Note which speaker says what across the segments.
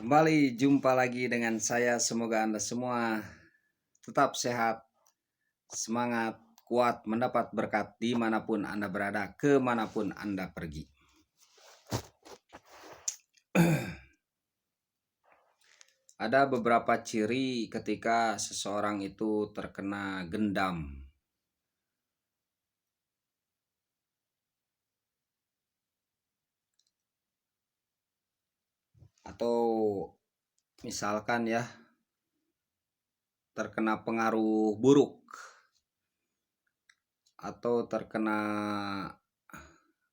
Speaker 1: Kembali jumpa lagi dengan saya. Semoga Anda semua tetap sehat, semangat, kuat, mendapat berkat dimanapun Anda berada, kemanapun Anda pergi. Ada beberapa ciri ketika seseorang itu terkena gendam. Atau misalkan ya, terkena pengaruh buruk. Atau terkena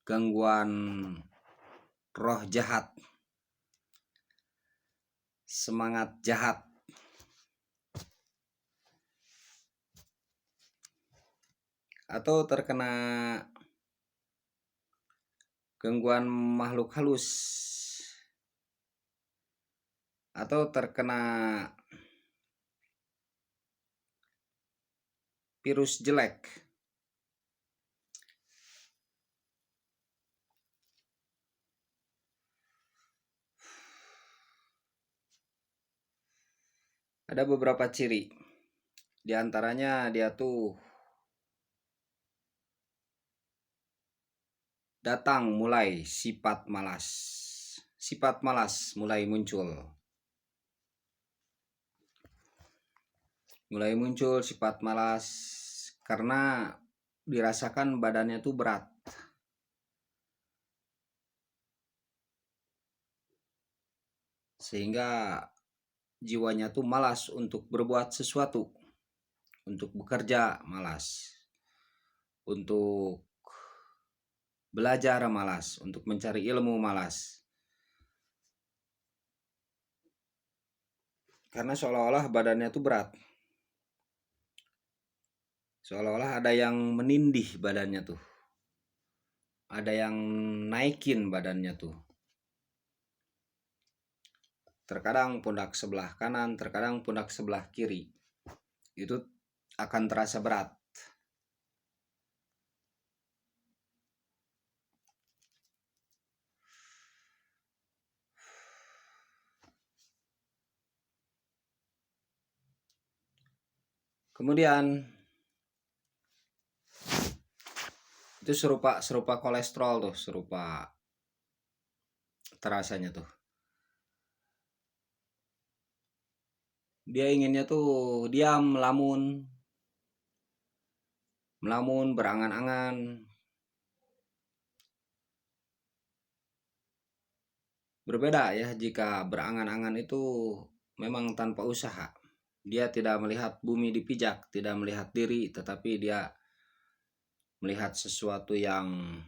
Speaker 1: gangguan roh jahat, semangat jahat, atau terkena gangguan makhluk halus, atau terkena virus jelek. Ada beberapa ciri. Di antaranya dia tuh datang mulai sifat malas. Sifat malas mulai muncul. Mulai muncul sifat malas karena dirasakan badannya tuh berat. Sehingga jiwanya tuh malas untuk berbuat sesuatu. Untuk bekerja malas. Untuk belajar malas. Untuk mencari ilmu malas. Karena seolah-olah badannya tuh berat. Seolah-olah ada yang menindih badannya tuh. Ada yang naikin badannya tuh. Terkadang pundak sebelah kanan, terkadang pundak sebelah kiri. Itu akan terasa berat. Kemudian itu serupa kolesterol tuh, serupa terasanya tuh. Dia inginnya tuh diam, melamun, berangan-angan. Berbeda ya jika berangan-angan itu memang tanpa usaha. Dia tidak melihat bumi dipijak, tidak melihat diri, tetapi dia melihat sesuatu yang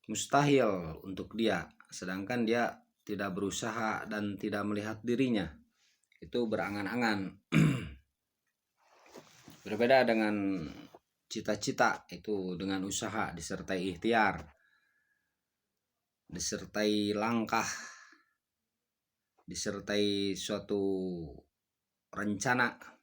Speaker 1: mustahil untuk dia, sedangkan dia tidak berusaha dan tidak melihat dirinya. Itu berangan-angan. Berbeda dengan cita-cita, itu dengan usaha disertai ikhtiar, disertai langkah, disertai suatu rencana.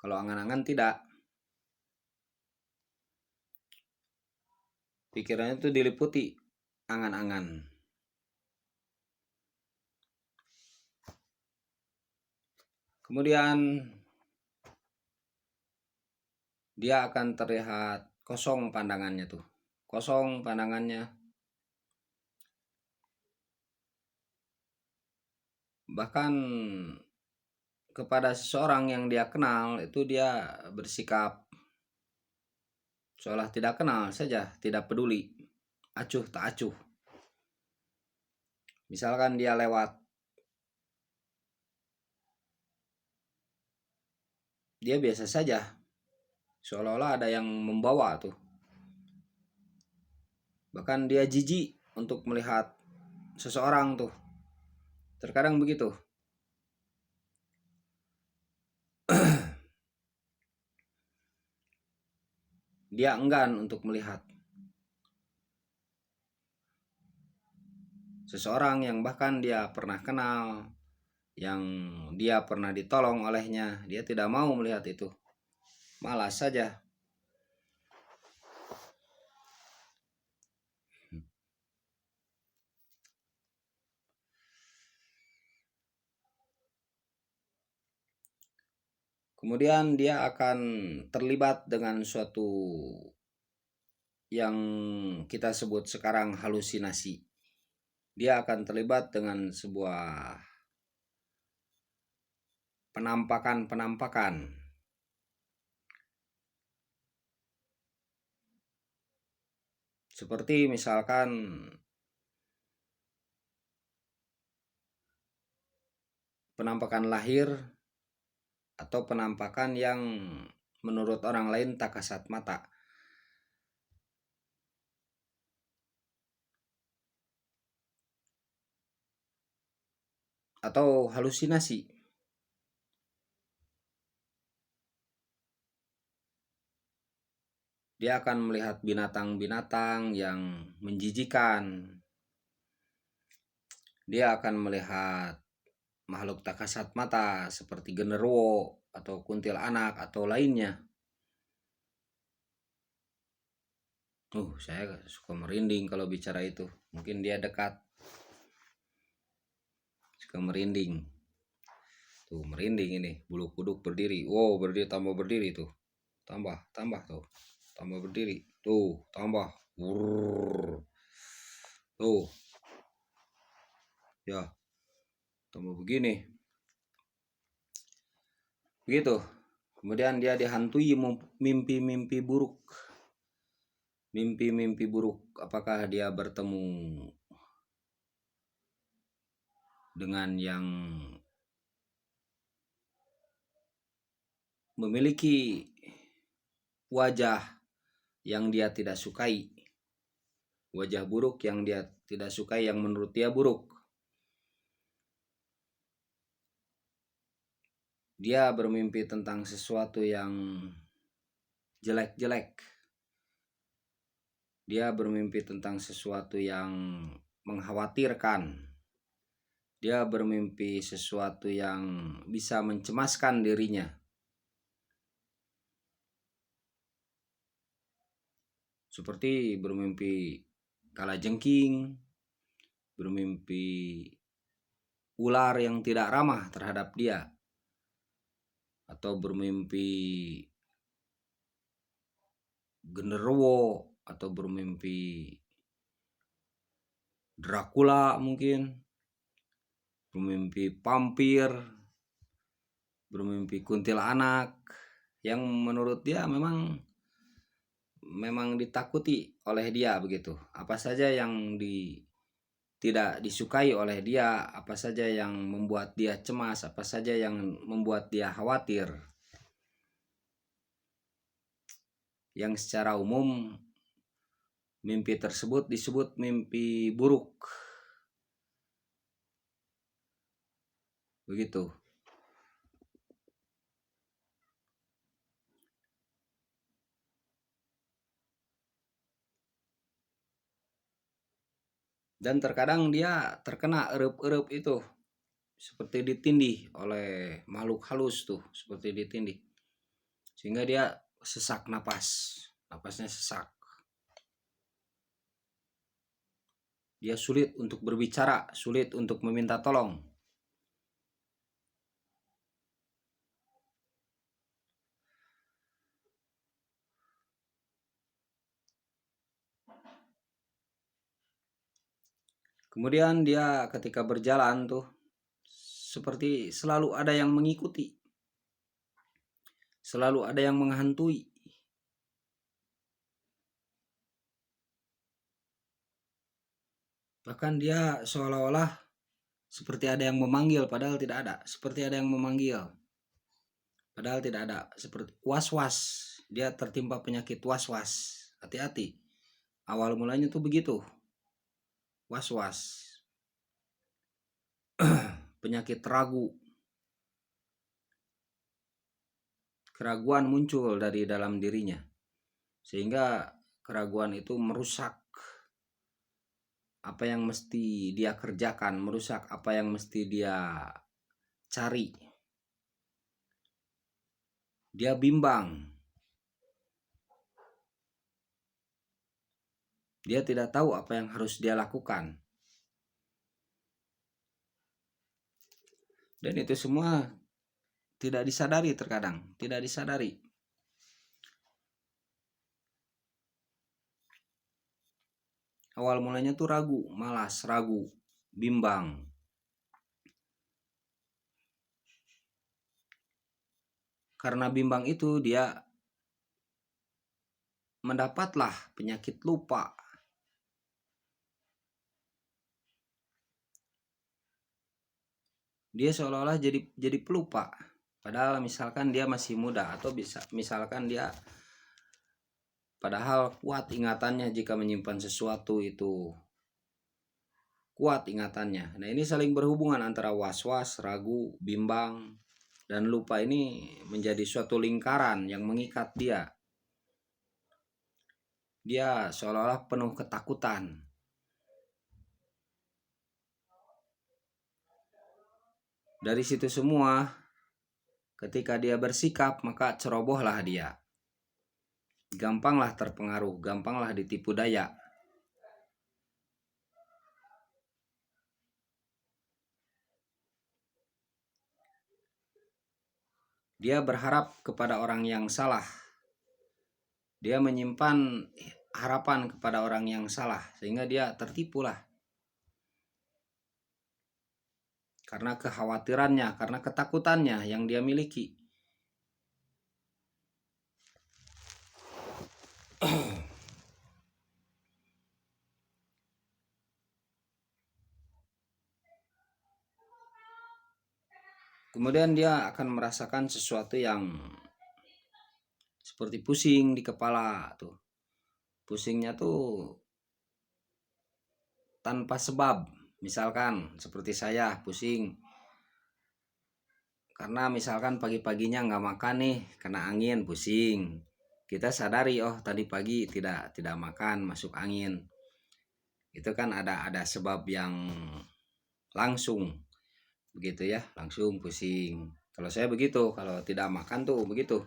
Speaker 1: Kalau angan-angan tidak. Pikirannya itu diliputi angan-angan. Kemudian dia akan terlihat kosong pandangannya tuh. Kosong pandangannya. Bahkan kepada seseorang yang dia kenal itu dia bersikap seolah tidak kenal saja, tidak peduli, acuh tak acuh. Misalkan dia lewat, dia biasa saja, seolah-olah ada yang membawa tuh. Bahkan dia jijik untuk melihat seseorang tuh. Terkadang begitu. Dia enggan untuk melihat seseorang yang bahkan dia pernah kenal, yang dia pernah ditolong olehnya. Dia tidak mau melihat itu. Malas saja. Kemudian dia akan terlibat dengan suatu yang kita sebut sekarang halusinasi. Dia akan terlibat dengan sebuah penampakan-penampakan. Seperti misalkan penampakan lahir atau penampakan yang menurut orang lain tak kasat mata. Atau halusinasi. Dia akan melihat binatang-binatang yang menjijikan. Dia akan melihat makhluk tak kasat mata seperti genderuwo atau kuntilanak atau lainnya. Saya suka merinding kalau bicara itu. Mungkin dia dekat. Suka merinding. Tuh merinding ini, bulu kuduk berdiri. Berdiri tambah berdiri tuh. Tambah tuh. Tambah berdiri. Tuh, tambah. Tuh. Ya. Tambah begini. Begitu. Kemudian dia dihantui mimpi-mimpi buruk. Mimpi-mimpi buruk. Apakah dia bertemu dengan yang memiliki wajah yang dia tidak sukai. Wajah buruk yang dia tidak sukai, yang menurut dia buruk. Dia bermimpi tentang sesuatu yang jelek-jelek. Dia bermimpi tentang sesuatu yang mengkhawatirkan. Dia bermimpi sesuatu yang bisa mencemaskan dirinya. Seperti bermimpi kalajengking, bermimpi ular yang tidak ramah terhadap dia, atau bermimpi genderuwo, atau bermimpi Dracula mungkin, bermimpi vampir, bermimpi kuntilanak yang menurut dia memang ditakuti oleh dia begitu. Apa saja yang tidak disukai oleh dia, apa saja yang membuat dia cemas, apa saja yang membuat dia khawatir. Yang secara umum mimpi tersebut disebut mimpi buruk. Begitu. Dan terkadang dia terkena erup-erup itu. Seperti ditindih oleh makhluk halus tuh. Seperti ditindih. Sehingga dia sesak napas. Napasnya sesak. Dia sulit untuk berbicara. Sulit untuk meminta tolong. Kemudian dia ketika berjalan tuh seperti selalu ada yang mengikuti. Selalu ada yang menghantui. Bahkan dia seolah-olah seperti ada yang memanggil padahal tidak ada. Seperti ada yang memanggil padahal tidak ada. Seperti was-was. Dia tertimpa penyakit was-was. Hati-hati. Awal mulanya tuh begitu. Was-was. Penyakit ragu. Keraguan muncul dari dalam dirinya. Sehingga keraguan itu merusak apa yang mesti dia kerjakan, merusak apa yang mesti dia cari. Dia bimbang. Dia tidak tahu apa yang harus dia lakukan. Dan itu semua Tidak disadari, terkadang tidak disadari. Awal mulanya tuh ragu, malas, ragu, bimbang. Karena bimbang itu dia mendapatlah penyakit lupa. Dia seolah-olah jadi pelupa. Padahal misalkan dia masih muda, atau misalkan dia padahal kuat ingatannya jika menyimpan sesuatu itu. Kuat ingatannya. Nah, ini saling berhubungan antara was-was, ragu, bimbang, dan lupa. Ini menjadi suatu lingkaran yang mengikat dia. Dia seolah-olah penuh ketakutan. Dari situ semua, ketika dia bersikap, maka cerobohlah dia. Gampanglah terpengaruh, gampanglah ditipu daya. Dia berharap kepada orang yang salah. Dia menyimpan harapan kepada orang yang salah, sehingga dia tertipulah. Karena kekhawatirannya, karena ketakutannya yang dia miliki. Kemudian dia akan merasakan sesuatu yang seperti pusing di kepala tuh. Pusingnya tuh tanpa sebab. Misalkan seperti saya pusing karena misalkan pagi-paginya nggak makan nih, kena angin, pusing. Kita sadari, oh tadi pagi tidak makan, masuk angin. Itu kan ada sebab yang langsung begitu ya, langsung pusing. Kalau saya begitu, kalau tidak makan tuh begitu.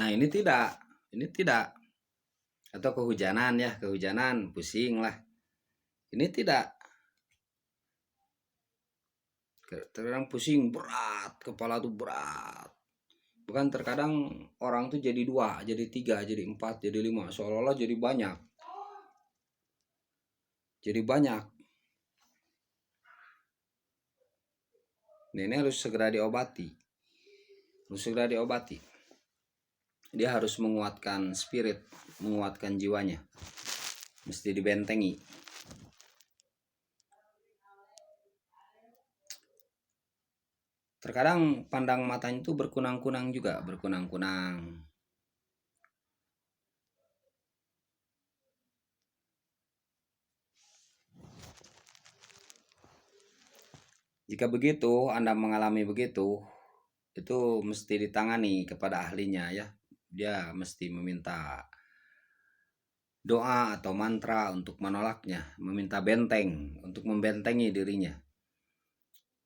Speaker 1: Nah, ini tidak atau kehujanan ya, kehujanan pusing lah. Ini tidak. Terkadang pusing berat, kepala tuh berat. Bukan, terkadang orang tuh jadi 2, jadi 3, jadi 4, jadi 5, seolah-olah jadi banyak. Jadi banyak. Nah, ini harus segera diobati. Dia harus menguatkan spirit, menguatkan jiwanya. Mesti dibentengi. Terkadang pandang matanya itu berkunang-kunang juga, berkunang-kunang. Jika begitu, Anda mengalami begitu, itu mesti ditangani kepada ahlinya ya. Dia mesti meminta doa atau mantra untuk menolaknya, meminta benteng untuk membentengi dirinya.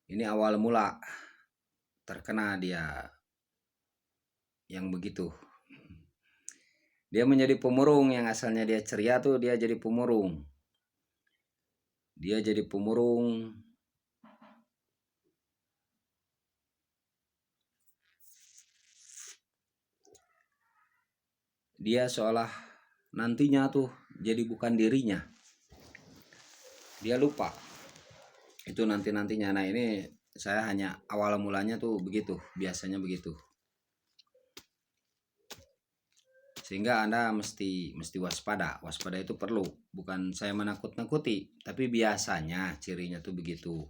Speaker 1: Ini awal mula terkena dia yang begitu. Dia menjadi pemurung, yang asalnya dia ceria tuh dia jadi pemurung. Dia jadi pemurung. Dia seolah nantinya tuh jadi bukan dirinya. Dia lupa. Itu nanti-nantinya. Nah, ini saya hanya awal mulanya tuh begitu, biasanya begitu. Sehingga Anda mesti waspada. Waspada itu perlu. Bukan saya menakut-nakuti, tapi biasanya cirinya tuh begitu.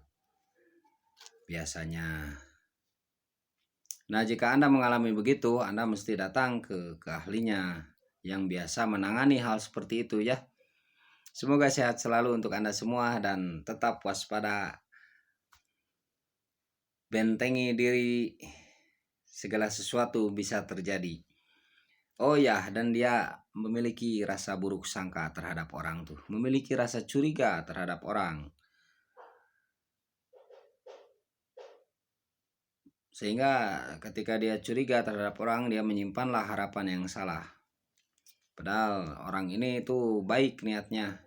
Speaker 1: Biasanya. Nah, jika Anda mengalami begitu, Anda mesti datang ke ahlinya yang biasa menangani hal seperti itu ya. Semoga sehat selalu untuk Anda semua dan tetap waspada. Bentengi diri, segala sesuatu bisa terjadi. Oh ya, dan dia memiliki rasa buruk sangka terhadap orang tuh. Memiliki rasa curiga terhadap orang. Sehingga ketika dia curiga terhadap orang, dia menyimpanlah harapan yang salah. Padahal orang ini itu baik niatnya.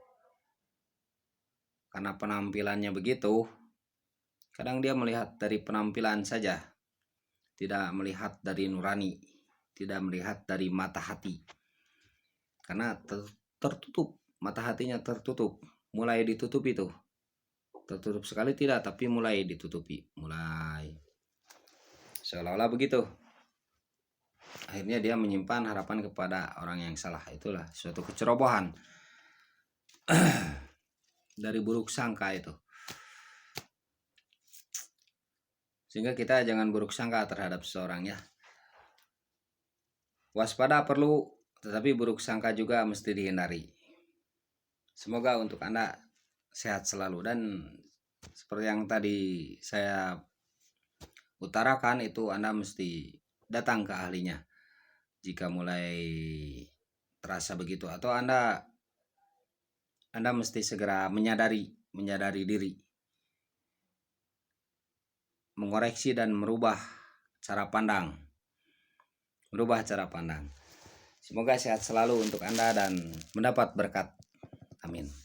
Speaker 1: Karena penampilannya begitu, Kadang dia melihat dari penampilan saja, tidak melihat dari nurani, tidak melihat dari mata hati. Karena tertutup, mata hatinya tertutup, mulai ditutup itu. Tertutup sekali tidak, tapi mulai ditutupi, mulai seolah-olah begitu. Akhirnya dia menyimpan harapan kepada orang yang salah. Itulah suatu kecerobohan dari buruk sangka itu. Sehingga kita jangan buruk sangka terhadap seseorang ya. Waspada perlu, tetapi buruk sangka juga mesti dihindari. Semoga untuk Anda sehat selalu, dan seperti yang tadi saya utarakan itu, Anda mesti datang ke ahlinya jika mulai terasa begitu, atau Anda mesti segera menyadari diri, mengoreksi dan merubah cara pandang. Semoga sehat selalu untuk Anda dan mendapat berkat. Amin.